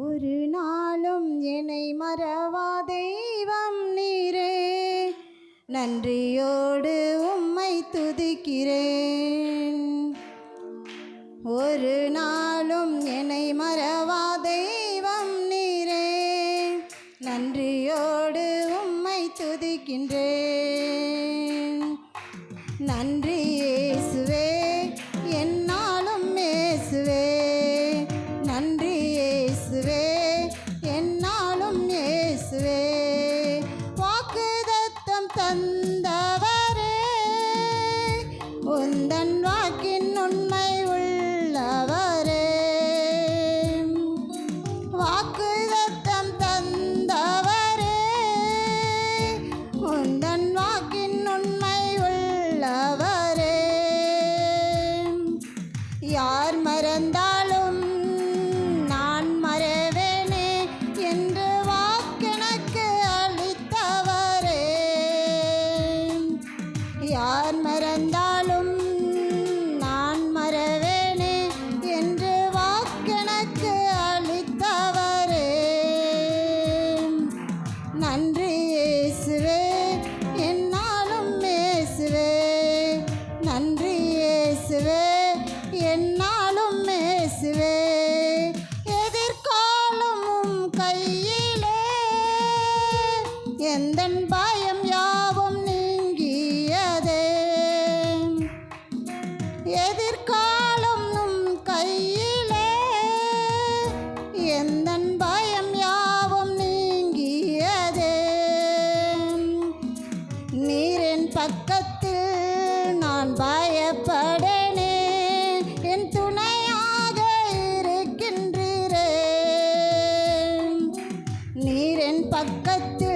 ஒரு நாளும் என்னை மறவா தெய்வம் நீரே, நன்றியோடு உம்மை துதிக்கிறேன். ஒரு நாளும் என்னை மறவா தெய்வம் நீரே, நன்றியோடு உம்மை துதிக்கின்றேன். நன்றி இயேசுவே, என்னாலும் இயேசுவே, நன்றி இயேசுவே, என்னாலும் இயேசுவே. வாக்குத்தத்தம் தந்தவரே, உந்தன் வாக்கின் உண்மை உள்ளவரே. வாக்குத்தத்தம் தந்தவரே, உந்தன் வாக்கின் உண்மை உள்ளவரே. யார் மறந்தாலும் நான் மறவேனே என்று வாக்கெனக்கு அளித்தவரே. யார் மறந்தாலும் நான் மறவேனே என்று வாக்கெனக்கு அளித்தவரே. நன்றி இயேசுவே, என்னாலும் இயேசுவே, நன்றி இயேசுவே, என்னாலும் இயேசுவே. எதிர்காலம் உம் கையிலே, எந்தன் பயம் யாவும் நீங்கியதே. எதிர்காலம் உம் கையிலே, எந்தன் பயம் யாவும் நீங்கியதே. நீரின் பக்கத்தில் நான் பயப்படேனே, என் துணையாக இருக்கின்றீரே. நீரின் பக்கத்தில்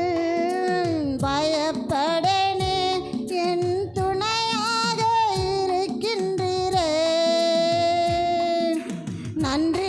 பயப்படேனே, என் துணையாக இருக்கின்றீரே. நன்றி